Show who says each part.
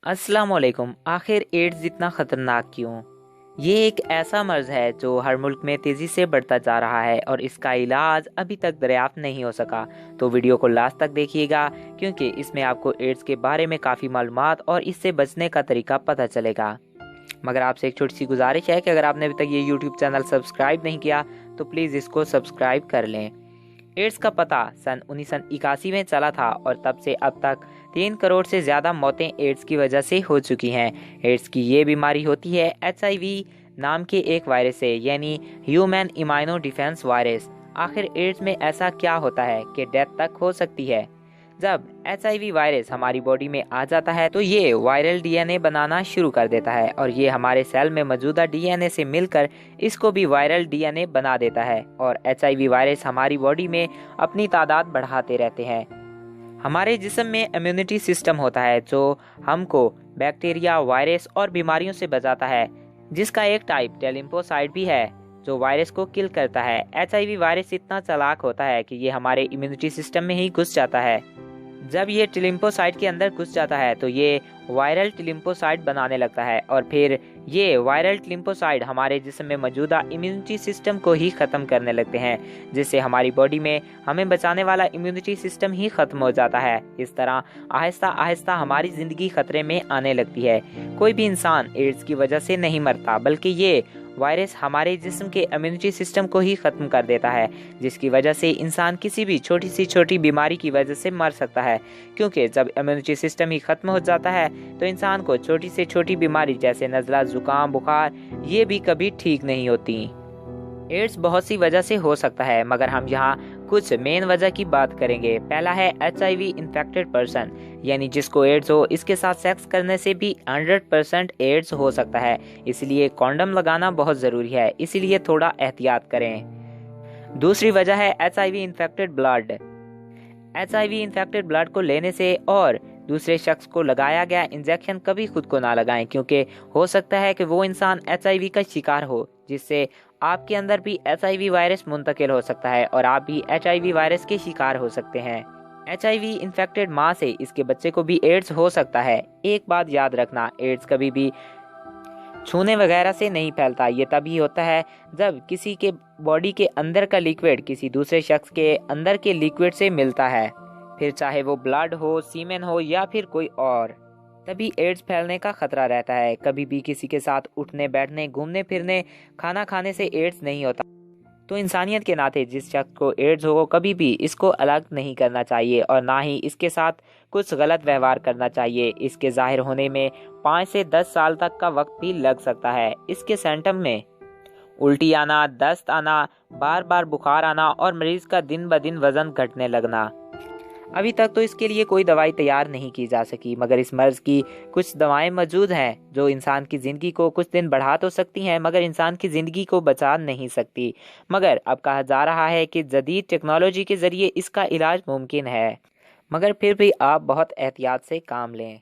Speaker 1: अस्सलामुअलैकुम। आखिर एड्स इतना खतरनाक क्यों? ये एक ऐसा मर्ज है जो हर मुल्क में तेजी से बढ़ता जा रहा है और इसका इलाज अभी तक दरियाफ्त नहीं हो सका। तो वीडियो को लास्ट तक देखिएगा क्योंकि इसमें आपको एड्स के बारे में काफ़ी मालूमात और इससे बचने का तरीका पता चलेगा। मगर आपसे एक छोटी सी गुजारिश है कि अगर आपने अभी तक ये यूट्यूब चैनल सब्सक्राइब नहीं किया तो प्लीज़ इसको सब्सक्राइब कर लें। एड्स का पता सन 1981 में चला था और तब से अब तक 3 करोड़ से ज़्यादा मौतें एड्स की वजह से हो चुकी हैं। एड्स की ये बीमारी होती है HIV नाम के एक वायरस से, यानी ह्यूमन इम्यूनो डिफेंस वायरस। आखिर एड्स में ऐसा क्या होता है कि डेथ तक हो सकती है? जब HIV वायरस हमारी बॉडी में आ जाता है तो ये वायरल DNA बनाना शुरू कर देता है और ये हमारे सेल में मौजूदा DNA से मिलकर इसको भी वायरल DNA बना देता है और HIV वायरस हमारी बॉडी में अपनी तादाद बढ़ाते रहते हैं। हमारे जिस्म में इम्यूनिटी सिस्टम होता है जो हमको बैक्टीरिया, वायरस और बीमारियों से बचाता है, जिसका एक टाइप टी लिम्फोसाइट भी है जो वायरस को किल करता है। HIV वायरस इतना चालाक होता है कि ये हमारे इम्यूनिटी सिस्टम में ही घुस जाता है। जब ये टी लिम्फोसाइट के अंदर घुस जाता है तो ये वायरल टी लिम्फोसाइट बनाने लगता है और फिर ये वायरल टी लिम्फोसाइट हमारे जिस्म में मौजूदा इम्यूनिटी सिस्टम को ही ख़त्म करने लगते हैं, जिससे हमारी बॉडी में हमें बचाने वाला इम्यूनिटी सिस्टम ही ख़त्म हो जाता है। इस तरह आहिस्ता आहिस्ता हमारी ज़िंदगी खतरे में आने लगती है। कोई भी इंसान एड्स की वजह से नहीं मरता, बल्कि ये वायरस हमारे जिस्म के इम्यूनिटी सिस्टम को ही ख़त्म कर देता है, जिसकी वजह से इंसान किसी भी छोटी से छोटी बीमारी की वजह से मर सकता है। क्योंकि जब इम्यूनिटी सिस्टम ही ख़त्म हो जाता है तो इंसान को छोटी से छोटी बीमारी जैसे नज़ला, ज़ुकाम, बुखार ये भी कभी ठीक नहीं होती। एड्स बहुत सी वजह से हो सकता है, मगर हम यहाँ कुछ मेन वजह की बात करेंगे। पहला है HIV इन्फेक्टेड पर्सन, यानी जिसको एड्स हो इसके साथ सेक्स करने से भी 100% एड्स हो सकता है। इसलिए कॉन्डम लगाना बहुत ज़रूरी है, इसलिए थोड़ा एहतियात करें। दूसरी वजह है HIV infected blood. HIV infected blood को लेने से और दूसरे शख्स को लगाया गया इंजेक्शन कभी खुद को ना लगाएं, क्योंकि हो सकता है कि वो इंसान HIV का शिकार हो, जिससे आपके अंदर भी HIV वायरस मुंतकिल हो सकता है और आप भी HIV वायरस के शिकार हो सकते हैं। HIV इन्फेक्टेड माँ से इसके बच्चे को भी एड्स हो सकता है। एक बात याद रखना, एड्स कभी भी छूने वगैरह से नहीं फैलता। ये तभी होता है जब किसी के बॉडी के अंदर का लिक्विड किसी दूसरे शख्स के अंदर के लिक्विड से मिलता है, फिर चाहे वो ब्लड हो, सीमेन हो या फिर कोई और, तभी एड्स फैलने का खतरा रहता है। कभी भी किसी के साथ उठने बैठने, घूमने फिरने, खाना खाने से एड्स नहीं होता। तो इंसानियत के नाते जिस शख्स को एड्स हो कभी भी इसको अलग नहीं करना चाहिए और ना ही इसके साथ कुछ गलत व्यवहार करना चाहिए। इसके जाहिर होने में 5 से 10 साल तक का वक्त भी लग सकता है। इसके सिम्टम में उल्टी आना, दस्त आना, बार बार बुखार आना और मरीज का दिन ब दिन वजन घटने लगना। अभी तक तो इसके लिए कोई दवाई तैयार नहीं की जा सकी, मगर इस मर्ज की कुछ दवाएं मौजूद हैं जो इंसान की ज़िंदगी को कुछ दिन बढ़ा तो सकती हैं, मगर इंसान की ज़िंदगी को बचा नहीं सकती। मगर अब कहा जा रहा है कि जदीद टेक्नोलॉजी के ज़रिए इसका इलाज मुमकिन है, मगर फिर भी आप बहुत एहतियात से काम लें।